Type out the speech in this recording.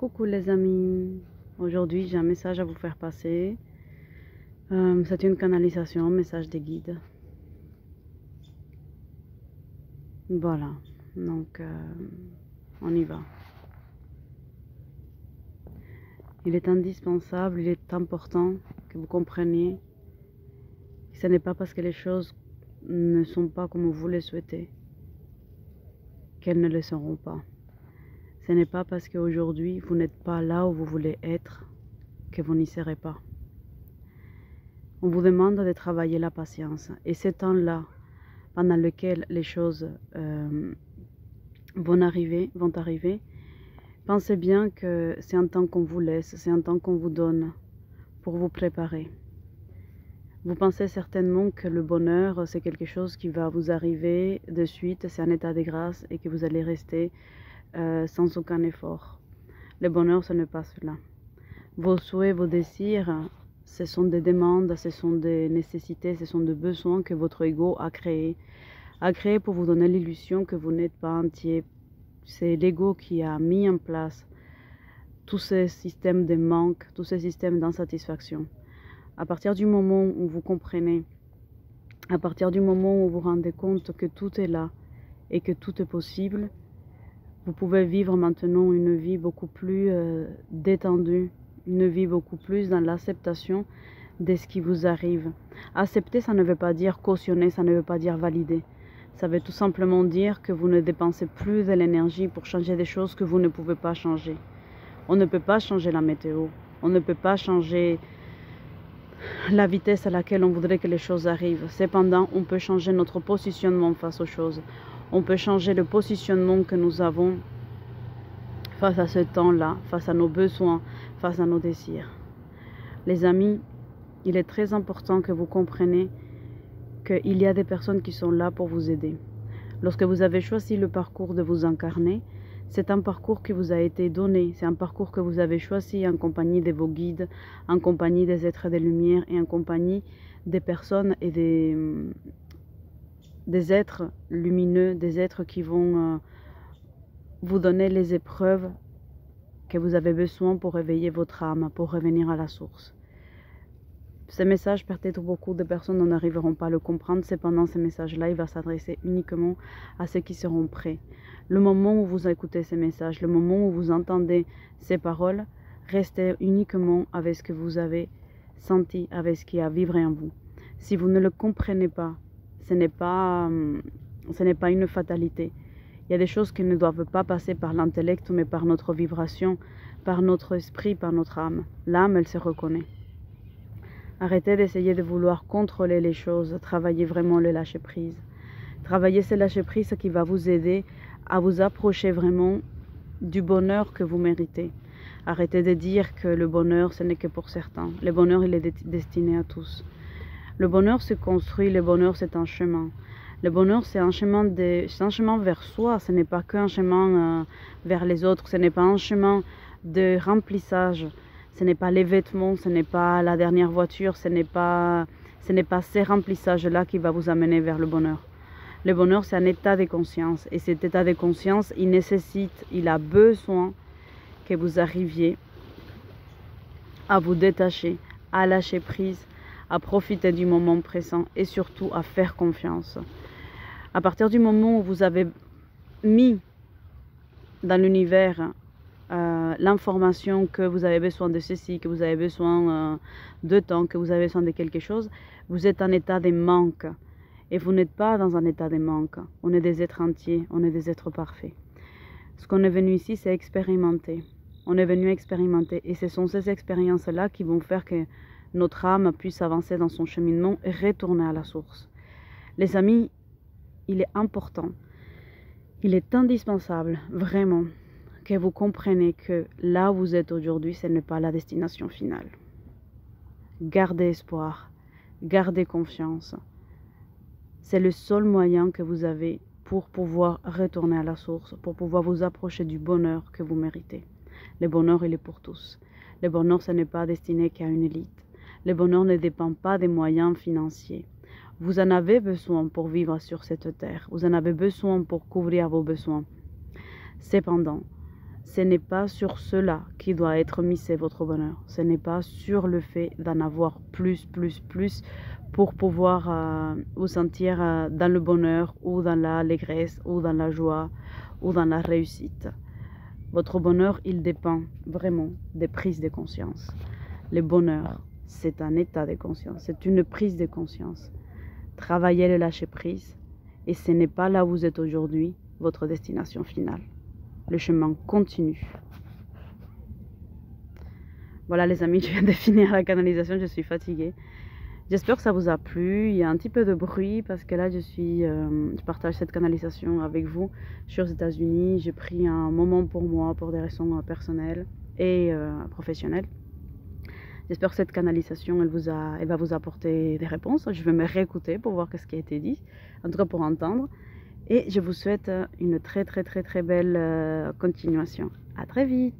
Coucou les amis, aujourd'hui j'ai un message à vous faire passer. C'est une canalisation, un message des guides. Voilà, donc on y va. Il est indispensable, il est important que vous compreniez que ce n'est pas parce que les choses ne sont pas comme vous les souhaitez qu'elles ne le seront pas. Ce n'est pas parce qu'aujourd'hui vous n'êtes pas là où vous voulez être que vous n'y serez pas. On vous demande de travailler la patience. Et ce temps-là, pendant lequel les choses vont arriver, pensez bien que c'est un temps qu'on vous laisse, c'est un temps qu'on vous donne pour vous préparer. Vous pensez certainement que le bonheur, c'est quelque chose qui va vous arriver de suite, c'est un état de grâce et que vous allez rester sans aucun effort. Le bonheur, ce n'est pas cela. Vos souhaits, vos désirs, ce sont des demandes, ce sont des nécessités, ce sont des besoins que votre ego a créés pour vous donner l'illusion que vous n'êtes pas entier. C'est l'ego qui a mis en place tous ces systèmes de manque, tous ces systèmes d'insatisfaction. À partir du moment où vous comprenez, à partir du moment où vous vous rendez compte que tout est là et que tout est possible, vous pouvez vivre maintenant une vie beaucoup plus détendue, une vie beaucoup plus dans l'acceptation de ce qui vous arrive. Accepter, ça ne veut pas dire cautionner, ça ne veut pas dire valider. Ça veut tout simplement dire que vous ne dépensez plus de l'énergie pour changer des choses que vous ne pouvez pas changer. On ne peut pas changer la météo, on ne peut pas changer la vitesse à laquelle on voudrait que les choses arrivent. Cependant, on peut changer notre positionnement face aux choses. On peut changer le positionnement que nous avons face à ce temps-là, face à nos besoins, face à nos désirs. Les amis, il est très important que vous compreniez qu'il y a des personnes qui sont là pour vous aider. Lorsque vous avez choisi le parcours de vous incarner, c'est un parcours qui vous a été donné, c'est un parcours que vous avez choisi en compagnie de vos guides, en compagnie des êtres de lumière et en compagnie des personnes et des êtres lumineux, des êtres qui vont vous donner les épreuves que vous avez besoin pour réveiller votre âme, pour revenir à la source. Ce message, peut-être beaucoup de personnes n'arriveront pas à le comprendre. Cependant, ce message-là, il va s'adresser uniquement à ceux qui seront prêts. Le moment où vous écoutez ces messages, le moment où vous entendez ces paroles, restez uniquement avec ce que vous avez senti, avec ce qui a vibré en vous. Si vous ne le comprenez pas, ce n'est pas une fatalité. Il y a des choses qui ne doivent pas passer par l'intellect, mais par notre vibration, par notre esprit, par notre âme. L'âme, elle se reconnaît. Arrêtez d'essayer de vouloir contrôler les choses. Travaillez vraiment le lâcher-prise. Travaillez ce lâcher-prise qui va vous aider à vous approcher vraiment du bonheur que vous méritez. Arrêtez de dire que le bonheur, ce n'est que pour certains. Le bonheur, il est destiné à tous. Le bonheur se construit, le bonheur, c'est un chemin. Le bonheur, c'est un chemin vers soi. Ce n'est pas qu'un chemin vers les autres. Ce n'est pas un chemin de remplissage. Ce n'est pas les vêtements, ce n'est pas la dernière voiture, ce n'est pas ces remplissages-là qui va vous amener vers le bonheur. Le bonheur, c'est un état de conscience. Et cet état de conscience, il a besoin que vous arriviez à vous détacher, à lâcher prise, à profiter du moment présent et surtout à faire confiance. À partir du moment où vous avez mis dans l'univers l'information que vous avez besoin de ceci, que vous avez besoin de temps, que vous avez besoin de quelque chose, vous êtes en état de manque. Et vous n'êtes pas dans un état de manque. On est des êtres entiers, on est des êtres parfaits. Ce qu'on est venu ici, c'est expérimenter. On est venu expérimenter. Et ce sont ces expériences-là qui vont faire que notre âme puisse avancer dans son cheminement et retourner à la source. Les amis, il est important, il est indispensable, vraiment, que vous compreniez que là où vous êtes aujourd'hui, ce n'est pas la destination finale. Gardez espoir, gardez confiance. C'est le seul moyen que vous avez pour pouvoir retourner à la source, pour pouvoir vous approcher du bonheur que vous méritez. Le bonheur, il est pour tous. Le bonheur, ce n'est pas destiné qu'à une élite. Le bonheur ne dépend pas des moyens financiers. Vous en avez besoin pour vivre sur cette terre. Vous en avez besoin pour couvrir vos besoins. Cependant, Ce n'est pas sur cela qui doit être misé votre bonheur. Ce n'est pas sur le fait d'en avoir plus pour pouvoir vous sentir dans le bonheur ou dans l'allégresse ou dans la joie ou dans la réussite. Votre bonheur, il dépend vraiment des prises de conscience. Le bonheur, c'est un état de conscience, c'est une prise de conscience. Travaillez le lâcher-prise et ce n'est pas là où vous êtes aujourd'hui votre destination finale. Le chemin continue. Voilà les amis, je viens de finir la canalisation, je suis fatiguée. J'espère que ça vous a plu. Il y a un petit peu de bruit parce que là je partage cette canalisation avec vous. Je suis aux États-Unis, j'ai pris un moment pour moi pour des raisons personnelles et professionnelles. J'espère que cette canalisation elle va vous apporter des réponses. Je vais me réécouter pour voir ce qui a été dit, en tout cas pour entendre. Et je vous souhaite une très belle continuation. À très vite.